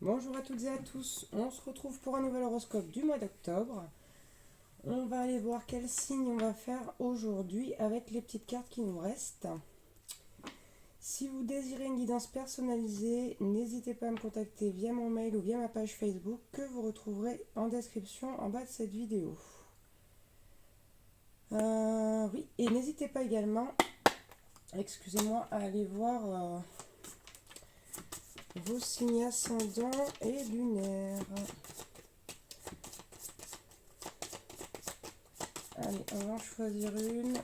Bonjour à toutes et à tous, on se retrouve pour un nouvel horoscope du mois d'octobre. On va aller voir quel signe on va faire aujourd'hui avec les petites cartes qui nous restent. Si vous désirez une guidance personnalisée, n'hésitez pas à me contacter via mon mail ou via ma page Facebook que vous retrouverez en description en bas de cette vidéo. Oui, et n'hésitez pas également, excusez-moi, à aller voir vos signes ascendants et lunaires. Allez, on va en choisir une.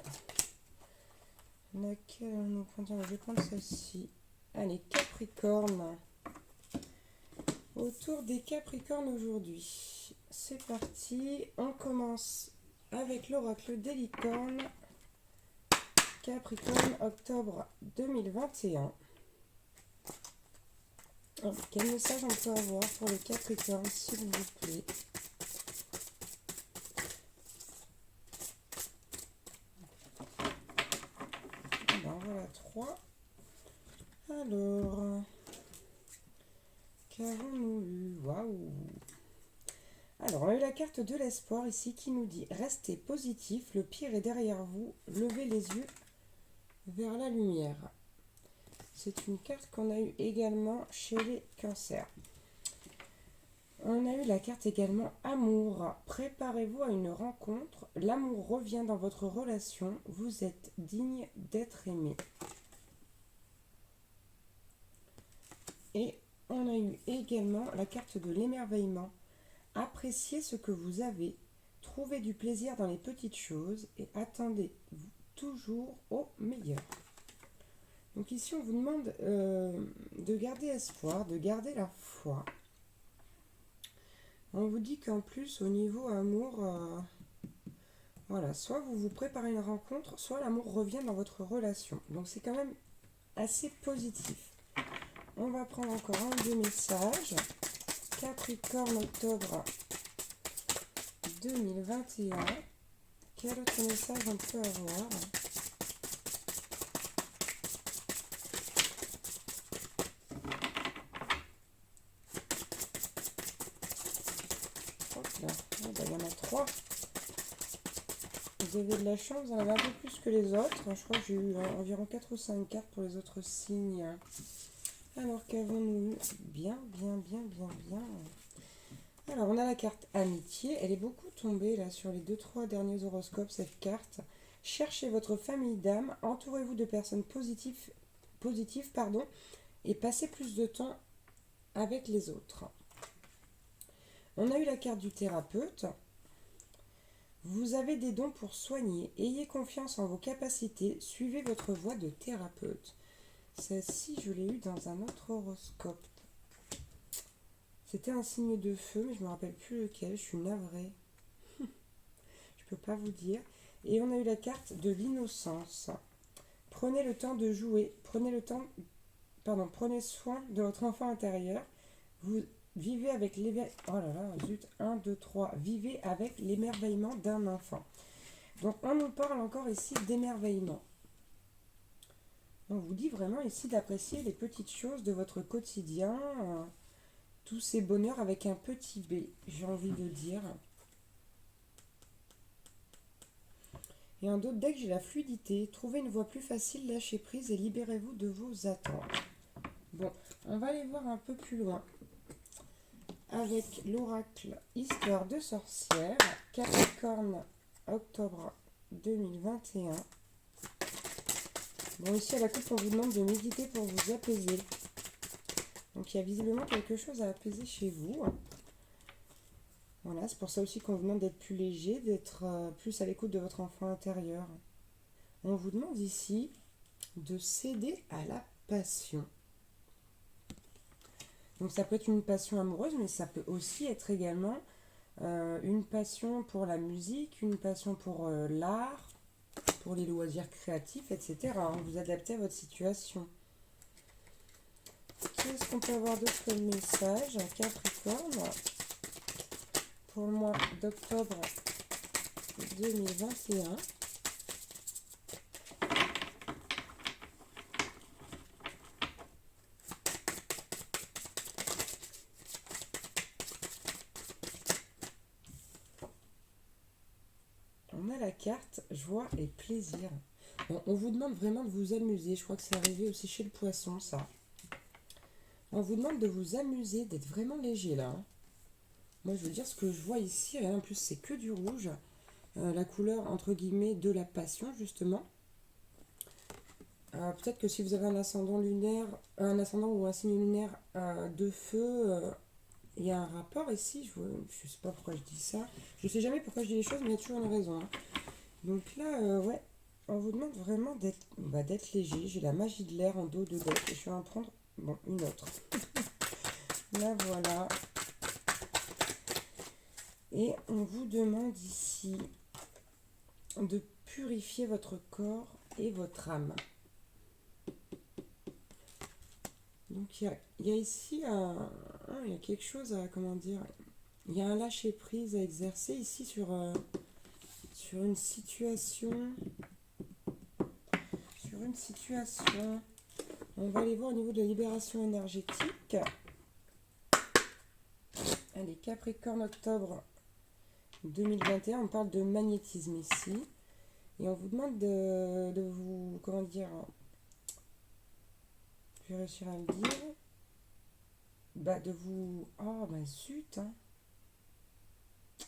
Laquelle nous contient? Je vais prendre celle-ci. Allez, Capricorne. Autour des Capricornes aujourd'hui. C'est parti. On commence avec l'oracle des licornes. Capricorne, octobre 2021. Quel message on peut avoir pour les Capricornes, s'il vous plaît? Ben voilà 3. Alors, qu'avons-nous eu? Waouh! Alors, on a eu la carte de l'espoir ici qui nous dit « Restez positif, le pire est derrière vous, levez les yeux vers la lumière ». C'est une carte qu'on a eue également chez les cancers. On a eu la carte également amour. Préparez-vous à une rencontre. L'amour revient dans votre relation. Vous êtes digne d'être aimé. Et on a eu également la carte de l'émerveillement. Appréciez ce que vous avez. Trouvez du plaisir dans les petites choses et attendez-vous toujours au meilleur. Donc ici, on vous demande de garder espoir, de garder la foi. On vous dit qu'en plus, au niveau amour, voilà, soit vous vous préparez une rencontre, soit l'amour revient dans votre relation. Donc c'est quand même assez positif. On va prendre encore un des messages. Capricorne, octobre 2021. Quel autre message on peut avoir? Il y en a 3. Vous avez de la chance, vous en avez un peu plus que les autres. Je crois que j'ai eu environ 4 ou 5 cartes pour les autres signes. Alors qu'avons-nous eu? Bien. Alors on a la carte amitié. Elle est beaucoup tombée là sur les 2-3 derniers horoscopes, cette carte. Cherchez votre famille d'âme, entourez-vous de personnes positives, et passez plus de temps avec les autres. On a eu la carte du thérapeute. Vous avez des dons pour soigner. Ayez confiance en vos capacités. Suivez votre voie de thérapeute. Celle-ci, je l'ai eue dans un autre horoscope. C'était un signe de feu, mais je ne me rappelle plus lequel. Je suis navrée. Je ne peux pas vous dire. Et on a eu la carte de l'innocence. Prenez le temps de jouer. Prenez soin de votre enfant intérieur. Vous vivez avec Vivez avec l'émerveillement d'un enfant. Donc on nous parle encore ici d'émerveillement. On vous dit vraiment ici d'apprécier les petites choses de votre quotidien, tous ces bonheurs avec un petit B, j'ai envie de dire. Et en d'autres decks, j'ai la fluidité. Trouvez une voie plus facile, lâchez prise et libérez-vous de vos attentes. Bon, on va aller voir un peu plus loin. Avec l'oracle Histoire de sorcière, Capricorne, octobre 2021. Bon, ici à la coupe, on vous demande de méditer pour vous apaiser. Donc il y a visiblement quelque chose à apaiser chez vous. Voilà, c'est pour ça aussi qu'on vous demande d'être plus léger, d'être plus à l'écoute de votre enfant intérieur. On vous demande ici de céder à la passion. Donc ça peut être une passion amoureuse, mais ça peut aussi être également une passion pour la musique, une passion pour l'art, pour les loisirs créatifs, etc. Vous adaptez à votre situation. Qu'est-ce qu'on peut avoir d'autre comme message? Capricorne, pour le mois d'octobre 2021. la carte joie et plaisir. Bon, on vous demande vraiment de vous amuser. Je crois que c'est arrivé aussi chez le poisson, ça. On vous demande de vous amuser, d'être vraiment léger là. Moi, je veux dire, ce que je vois ici, en plus, c'est que du rouge. La couleur, entre guillemets, de la passion, justement. Peut-être que si vous avez un ascendant lunaire, un ascendant ou un signe lunaire de feu, il y a un rapport ici. Je ne sais pas pourquoi je dis ça. Je ne sais jamais pourquoi je dis les choses, mais il y a toujours une raison. Hein. Donc là, ouais, on vous demande vraiment d'être léger. J'ai la magie de l'air en dos de deck et je vais en prendre une autre. Là, voilà. Et on vous demande ici de purifier votre corps et votre âme. Donc il y a ici il y a quelque chose à, comment dire, il y a un lâcher prise à exercer ici sur une situation. On va aller voir au niveau de la libération énergétique. Allez, Capricorne, octobre 2021, on parle de magnétisme ici. Et on vous demande de vous, comment dire, je vais réussir à le dire, de vous, zut, hein,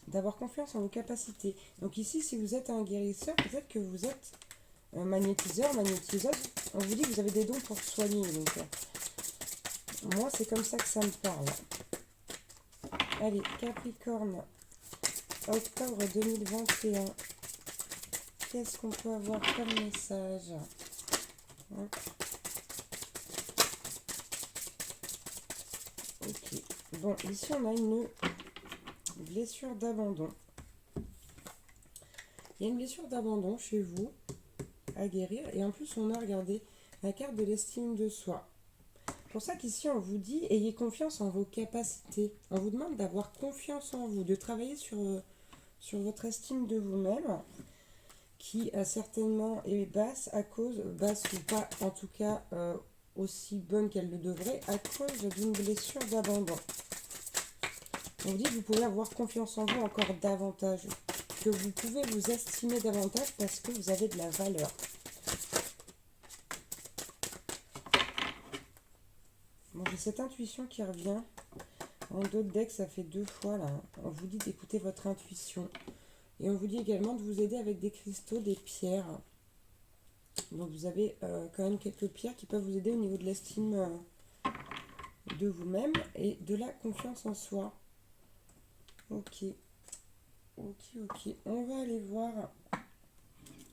d'avoir confiance en vos capacités. Donc ici, si vous êtes un guérisseur, peut-être que vous êtes un magnétiseur, magnétiseuse, on vous dit que vous avez des dons pour soigner. Donc, moi, c'est comme ça que ça me parle. Allez, Capricorne, octobre 2021. Qu'est-ce qu'on peut avoir comme message? Ok. Bon, ici, on a une blessure d'abandon. Il y a une blessure d'abandon chez vous à guérir. Et en plus, on a, regardé, la carte de l'estime de soi. C'est pour ça qu'ici, on vous dit, ayez confiance en vos capacités. On vous demande d'avoir confiance en vous, de travailler sur votre estime de vous-même, qui certainement est basse basse ou pas, en tout cas aussi bonne qu'elle le devrait, à cause d'une blessure d'abandon. On vous dit que vous pouvez avoir confiance en vous encore davantage, que vous pouvez vous estimer davantage parce que vous avez de la valeur. Bon, j'ai cette intuition qui revient. En dos de deck, ça fait 2 fois là. On vous dit d'écouter votre intuition. Et on vous dit également de vous aider avec des cristaux, des pierres. Donc vous avez quand même quelques pierres qui peuvent vous aider au niveau de l'estime de vous-même et de la confiance en soi. Ok. On va aller voir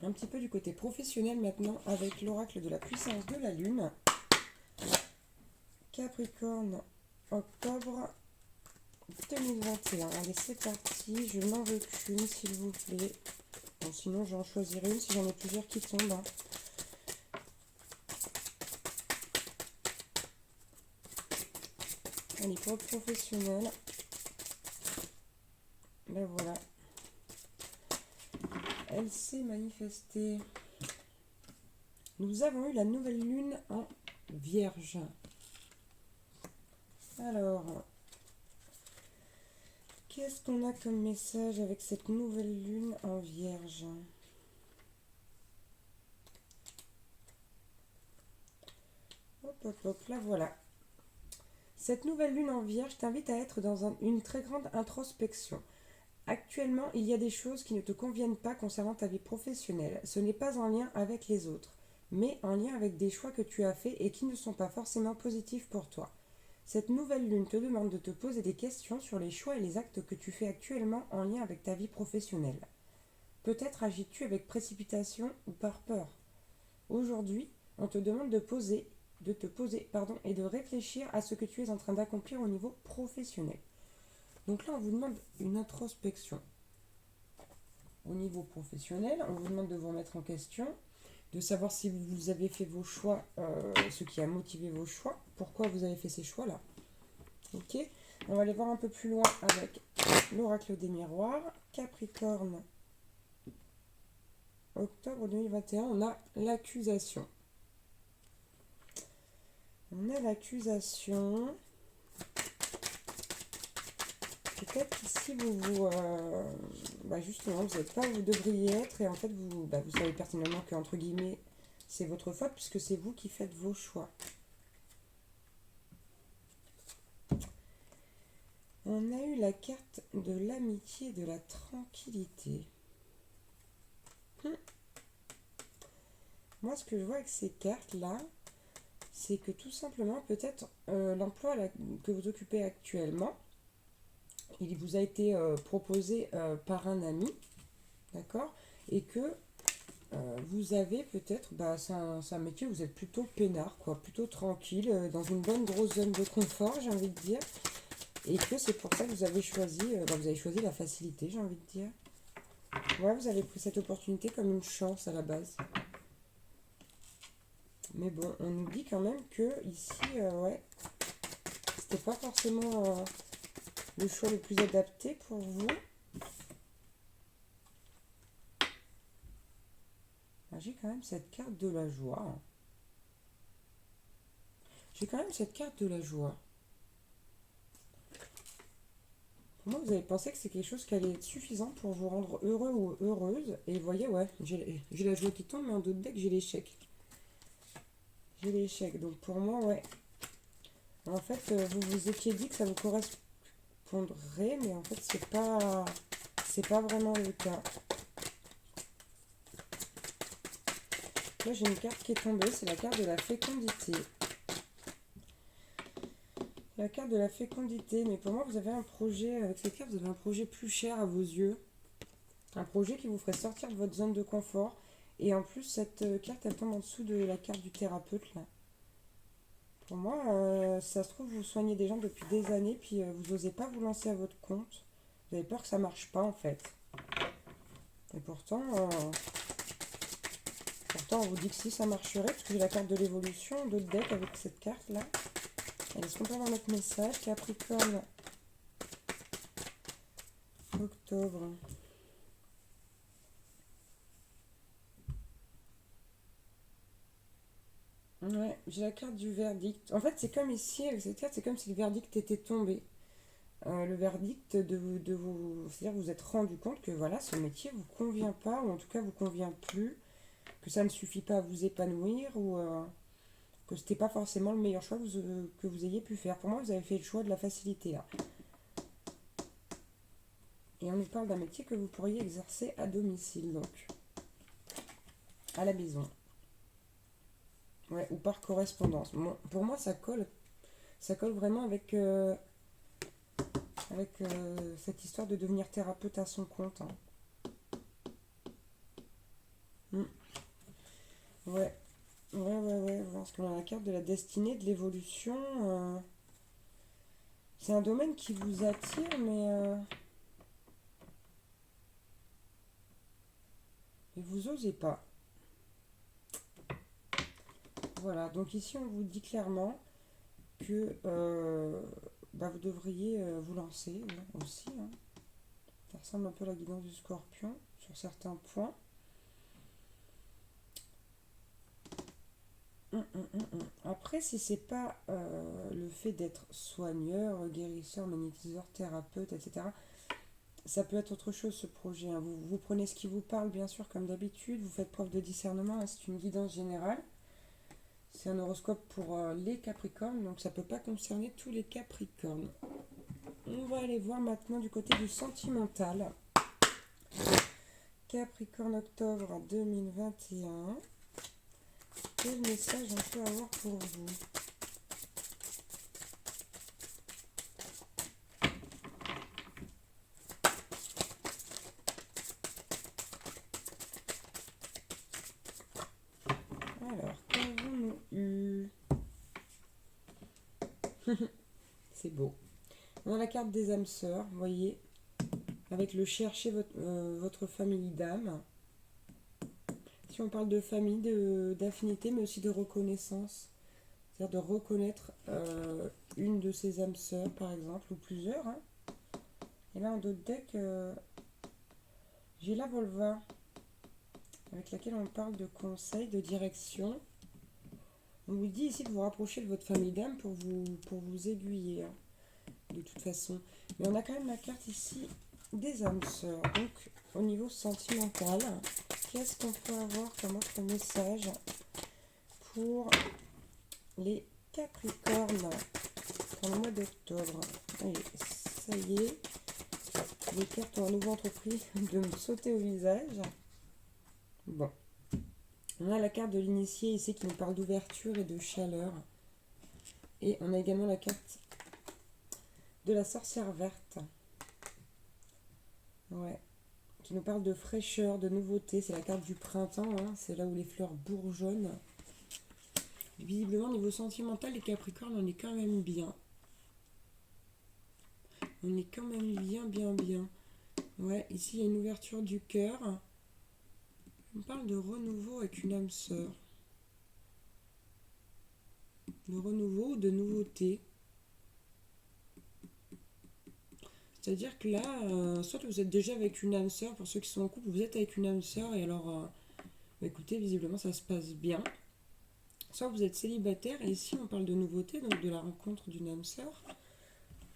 un petit peu du côté professionnel maintenant avec l'oracle de la puissance de la Lune. Capricorne, octobre 2021. Allez, c'est parti. Je n'en veux qu'une, s'il vous plaît. Bon, sinon, j'en choisirai une si j'en ai plusieurs qui tombent. Hein. Allez, pour le professionnel. Ben voilà. Elle s'est manifestée. Nous avons eu la nouvelle lune en Vierge. Alors, qu'est-ce qu'on a comme message avec cette nouvelle lune en Vierge? Hop, là voilà. Cette nouvelle lune en Vierge t'invite à être dans une très grande introspection. Actuellement, il y a des choses qui ne te conviennent pas concernant ta vie professionnelle. Ce n'est pas en lien avec les autres, mais en lien avec des choix que tu as faits et qui ne sont pas forcément positifs pour toi. Cette nouvelle lune te demande de te poser des questions sur les choix et les actes que tu fais actuellement en lien avec ta vie professionnelle. Peut-être agis-tu avec précipitation ou par peur. Aujourd'hui, on te demande de te poser et de réfléchir à ce que tu es en train d'accomplir au niveau professionnel. Donc là, on vous demande une introspection. Au niveau professionnel, on vous demande de vous remettre en question, de savoir si vous avez fait vos choix, ce qui a motivé vos choix, pourquoi vous avez fait ces choix-là. Ok, on va aller voir un peu plus loin avec l'oracle des miroirs. Capricorne, octobre 2021, on a l'accusation. peut-être ici, justement, vous n'êtes pas où vous devriez être et en fait, vous savez pertinemment que, entre guillemets, c'est votre faute puisque c'est vous qui faites vos choix. On a eu la carte de l'amitié et de la tranquillité. Moi, ce que je vois avec ces cartes-là, c'est que tout simplement, peut-être, l'emploi que vous occupez actuellement, il vous a été proposé par un ami, d'accord? Et que vous avez peut-être, c'est un métier où vous êtes plutôt peinard, quoi, plutôt tranquille, dans une bonne grosse zone de confort, j'ai envie de dire. Et que c'est pour ça que vous avez choisi la facilité, j'ai envie de dire. Ouais, vous avez pris cette opportunité comme une chance à la base. Mais bon, on nous dit quand même que ici, c'était pas forcément le choix le plus adapté pour vous. J'ai quand même cette carte de la joie. J'ai quand même cette carte de la joie. Pour moi, vous avez pensé que c'est quelque chose qui allait être suffisant pour vous rendre heureux ou heureuse. Et vous voyez, ouais, j'ai la joie qui tombe, mais en d'autres decks, j'ai l'échec. J'ai l'échec. Donc pour moi, ouais. En fait, vous vous étiez dit que ça vous correspondrait, mais en fait, c'est pas vraiment le cas. Là, j'ai une carte qui est tombée, c'est la carte de la fécondité. La carte de la fécondité, mais pour moi, vous avez un projet, avec cette carte, vous avez un projet plus cher à vos yeux. Un projet qui vous ferait sortir de votre zone de confort. Et en plus, cette carte, elle tombe en dessous de la carte du thérapeute, là. Pour moi, ça se trouve, vous soignez des gens depuis des années, puis vous n'osez pas vous lancer à votre compte. Vous avez peur que ça marche pas, en fait. Et pourtant, on vous dit que si ça marcherait, parce que j'ai la carte de l'évolution, d'autres decks avec cette carte-là. Est-ce qu'on peut avoir notre message? Capricorne. Octobre. Ouais, j'ai la carte du verdict. En fait, c'est comme ici, avec cette carte, c'est comme si le verdict était tombé. Le verdict de vous... C'est-à-dire que vous êtes rendu compte que voilà, ce métier vous convient pas, ou en tout cas vous convient plus, que ça ne suffit pas à vous épanouir, ou que c'était pas forcément le meilleur choix que vous ayez pu faire. Pour moi, vous avez fait le choix de la facilité, là. Et on nous parle d'un métier que vous pourriez exercer à domicile, donc. À la maison. Ouais, ou par correspondance. Bon, pour moi, ça colle vraiment avec cette histoire de devenir thérapeute à son compte. Hein. Mm. Ouais. Ouais. Parce qu'on a la carte de la destinée, de l'évolution. C'est un domaine qui vous attire, mais vous osez pas. Voilà, donc ici on vous dit clairement que vous devriez vous lancer aussi. Hein. Ça ressemble un peu à la guidance du scorpion sur certains points. Après, si c'est pas le fait d'être soigneur, guérisseur, magnétiseur, thérapeute, etc., ça peut être autre chose ce projet. Hein. Vous prenez ce qui vous parle, bien sûr, comme d'habitude, vous faites preuve de discernement, hein, c'est une guidance générale. C'est un horoscope pour les Capricornes, donc ça ne peut pas concerner tous les Capricornes. On va aller voir maintenant du côté du sentimental. Capricorne octobre 2021. Quel message on peut avoir pour vous? Alors, qu'avons-nous eu? C'est beau. On a la carte des âmes sœurs, vous voyez, avec le chercher votre famille d'âme. Si on parle de famille, d'affinité, mais aussi de reconnaissance, c'est-à-dire de reconnaître une de ses âmes sœurs, par exemple, ou plusieurs. Hein. Et là, en d'autres decks, j'ai la Volva, avec laquelle on parle de conseils, de direction. On vous dit ici de vous rapprocher de votre famille d'âme pour vous aiguiller. Hein. de toute façon. Mais on a quand même la carte ici des âmes sœurs. Donc, au niveau sentimental, qu'est-ce qu'on peut avoir comme autre message pour les Capricornes pour le mois d'octobre? Allez, ça y est. Les cartes ont à nouveau entrepris de me sauter au visage. Bon. On a la carte de l'initié ici qui nous parle d'ouverture et de chaleur. Et on a également la carte de la sorcière verte. Ouais. Qui nous parle de fraîcheur, de nouveauté. C'est la carte du printemps. Hein. C'est là où les fleurs bourgeonnent. Visiblement, au niveau sentimental, les Capricornes, on est quand même bien. On est quand même bien. Ouais, ici, il y a une ouverture du cœur. On parle de renouveau avec une âme sœur. De renouveau ou de nouveauté. C'est-à-dire que là, soit vous êtes déjà avec une âme sœur, pour ceux qui sont en couple, vous êtes avec une âme sœur, et alors, écoutez, visiblement, ça se passe bien. Soit vous êtes célibataire, et ici, on parle de nouveauté, donc de la rencontre d'une âme sœur.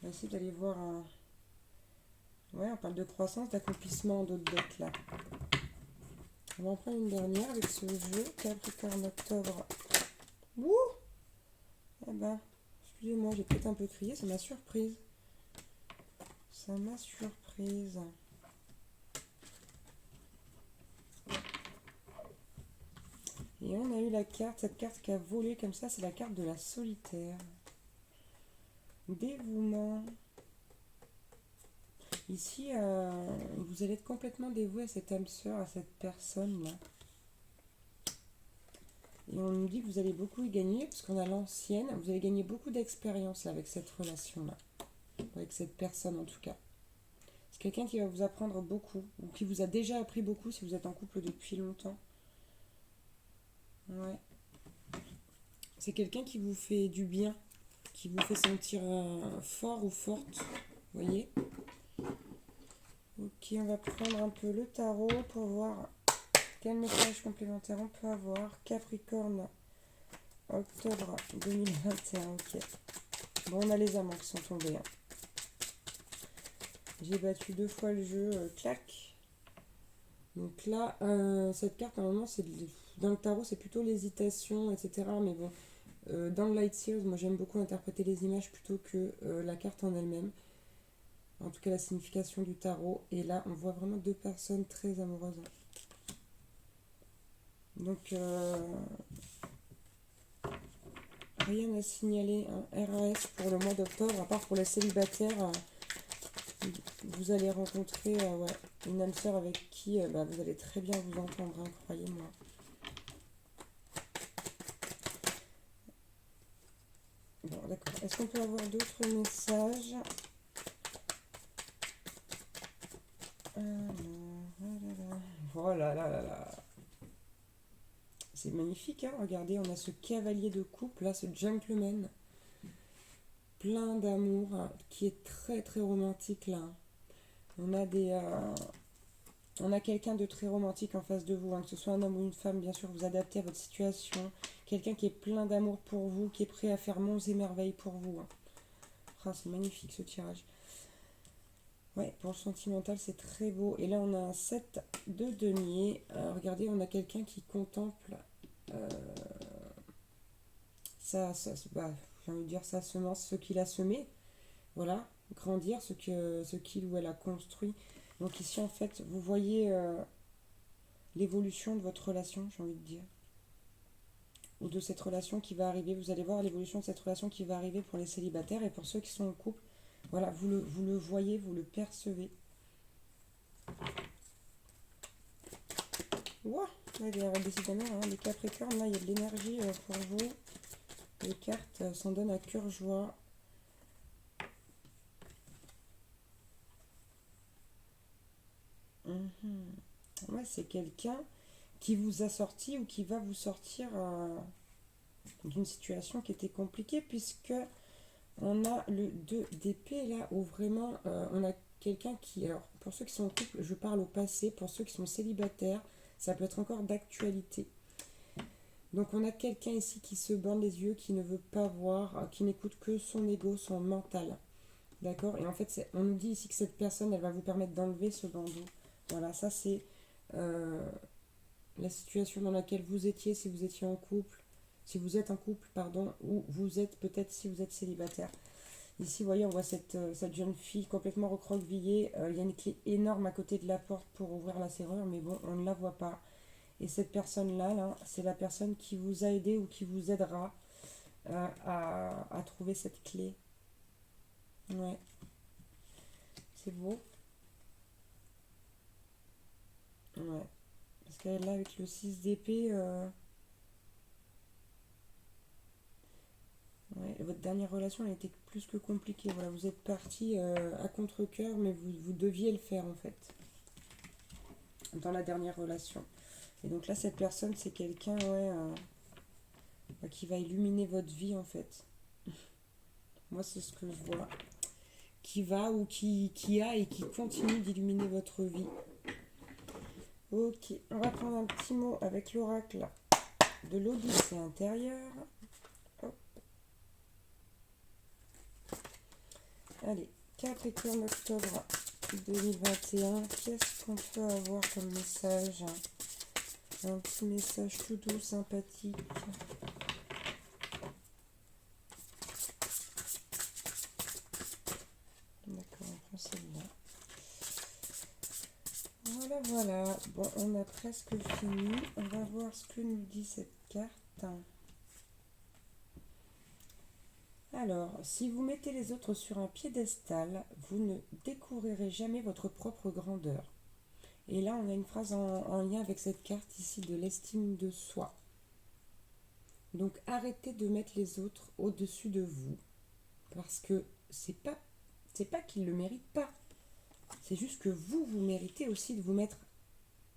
On va essayer d'aller voir un... Ouais, on parle de croissance, d'accomplissement d'autres dettes, là. On va en prendre une dernière avec ce jeu, Capricorne octobre. Ouh! Eh ben, excusez-moi, j'ai peut-être un peu crié, c'est ma surprise. Ça m'a surprise. Et on a eu la carte, cette carte qui a volé comme ça, c'est la carte de la solitaire. Dévouement. Ici, vous allez être complètement dévoué à cette âme sœur, à cette personne-là. Et on nous dit que vous allez beaucoup y gagner, parce qu'on a l'ancienne, vous allez gagner beaucoup d'expérience avec cette relation-là. Avec cette personne en tout cas. C'est quelqu'un qui va vous apprendre beaucoup, ou qui vous a déjà appris beaucoup si vous êtes en couple depuis longtemps. Ouais. C'est quelqu'un qui vous fait du bien, qui vous fait sentir fort ou forte. Vous voyez? Ok, on va prendre un peu le tarot pour voir quel message complémentaire on peut avoir. Capricorne, octobre 2021. Ok. Bon, on a les amants qui sont tombés. Hein. J'ai battu 2 fois le jeu, clac. Donc là, cette carte, normalement, c'est dans le tarot, c'est plutôt l'hésitation, etc. Mais bon, dans le Light Seals, moi j'aime beaucoup interpréter les images plutôt que la carte en elle-même. En tout cas, la signification du tarot. Et là, on voit vraiment 2 personnes très amoureuses. Donc, rien à signaler. Hein. RAS pour le mois d'octobre, à part pour les célibataires. Vous allez rencontrer ouais, une âme sœur avec qui vous allez très bien vous entendre, hein, croyez-moi. Bon, d'accord. Est-ce qu'on peut avoir d'autres messages? Oh là là là là. C'est magnifique, hein. Regardez, on a ce cavalier de coupe, là, ce gentleman. Plein d'amour, qui est très très romantique, là. On a quelqu'un de très romantique en face de vous, hein, que ce soit un homme ou une femme, bien sûr, vous adaptez à votre situation. Quelqu'un qui est plein d'amour pour vous, qui est prêt à faire monts et merveilles pour vous. Hein. Ah, c'est magnifique ce tirage. Ouais, pour le sentimental, c'est très beau. Et là, on a un 7 de denier. Regardez, on a quelqu'un qui contemple j'ai envie de dire sa semence, ce qu'il a semé. Voilà, grandir, ce qu'il ou elle a construit. Donc ici, en fait, vous voyez l'évolution de votre relation, j'ai envie de dire. Ou de cette relation qui va arriver. Vous allez voir l'évolution de cette relation qui va arriver pour les célibataires et pour ceux qui sont en couple. Voilà, vous le voyez, vous le percevez. Ouah, décidément, hein, les Capricornes, là, il y a de l'énergie pour vous. Les cartes s'en donnent à cœur joie. Ouais, c'est quelqu'un qui vous a sorti ou qui va vous sortir d'une situation qui était compliquée, puisque on a le 2 d'épée là où vraiment on a quelqu'un qui, alors pour ceux qui sont en couple, je parle au passé, pour ceux qui sont célibataires, ça peut être encore d'actualité. Donc on a quelqu'un ici qui se bande les yeux, qui ne veut pas voir, qui n'écoute que son ego, son mental. D'accord? Et en fait, on nous dit ici que cette personne, elle va vous permettre d'enlever ce bandeau. Voilà, ça c'est la situation dans laquelle vous étiez si vous étiez en couple, si vous êtes en couple, pardon, ou vous êtes peut-être si vous êtes célibataire. Ici, vous voyez, on voit cette jeune fille complètement recroquevillée. Il y a une clé énorme à côté de la porte pour ouvrir la serrure, mais bon, on ne la voit pas. Et cette personne-là, là, c'est la personne qui vous a aidé ou qui vous aidera à trouver cette clé. Ouais, c'est beau. Ouais. Parce que là, avec le 6 d'épée, ouais, votre dernière relation, elle était plus que compliquée. Voilà, vous êtes parti à contre-cœur, mais vous deviez le faire en fait, dans la dernière relation. Et donc là, cette personne, c'est quelqu'un ouais, qui va illuminer votre vie en fait. Moi, c'est ce que je vois. Qui va ou qui a et qui continue d'illuminer votre vie. Ok, on va prendre un petit mot avec l'oracle de l'Odyssée intérieure. Hop. Allez, Capricorne octobre 2021. Qu'est-ce qu'on peut avoir comme message? Un petit message tout doux, sympathique. D'accord, on prend celle-là. Voilà, voilà. Bon, on a presque fini. On va voir ce que nous dit cette carte. Alors, si vous mettez les autres sur un piédestal, vous ne découvrirez jamais votre propre grandeur. Et là, on a une phrase en lien avec cette carte ici de l'estime de soi. Donc, arrêtez de mettre les autres au-dessus de vous. Parce que c'est pas qu'ils ne le méritent pas. C'est juste que vous méritez aussi de vous mettre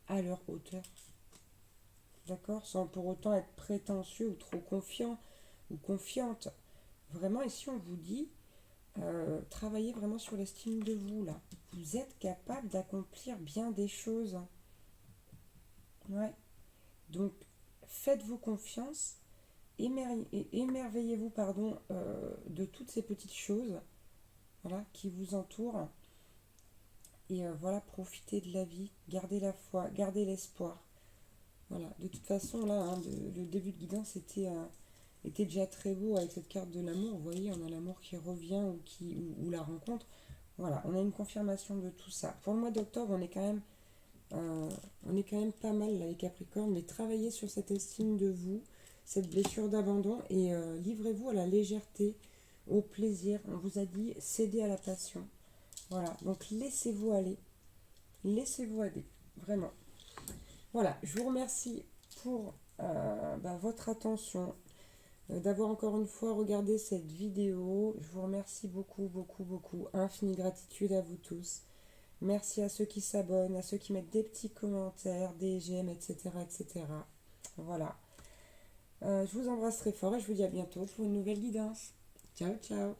à leur hauteur. D'accord? Sans pour autant être prétentieux ou trop confiant ou confiante. Vraiment, ici, on vous dit, travaillez vraiment sur l'estime de vous, là. Vous êtes capable d'accomplir bien des choses. Ouais. Donc, faites-vous confiance, émerveillez-vous, pardon, de toutes ces petites choses, voilà, qui vous entourent. Et voilà, profitez de la vie, gardez la foi, gardez l'espoir. Voilà, de toute façon, là, hein, le début de guidance était déjà très beau avec cette carte de l'amour. Vous voyez, on a l'amour qui revient ou la rencontre. Voilà, on a une confirmation de tout ça. Pour le mois d'octobre, on est quand même pas mal, là, les Capricornes, mais travaillez sur cette estime de vous, cette blessure d'abandon, et livrez-vous à la légèreté, au plaisir. On vous a dit, cédez à la passion. Voilà, donc laissez-vous aller. Laissez-vous aller, vraiment. Voilà, je vous remercie pour votre attention, d'avoir encore une fois regardé cette vidéo. Je vous remercie beaucoup, beaucoup, beaucoup. Infinie gratitude à vous tous. Merci à ceux qui s'abonnent, à ceux qui mettent des petits commentaires, des j'aime, etc., etc. Voilà. Je vous embrasse très fort et je vous dis à bientôt pour une nouvelle guidance. Ciao, ciao.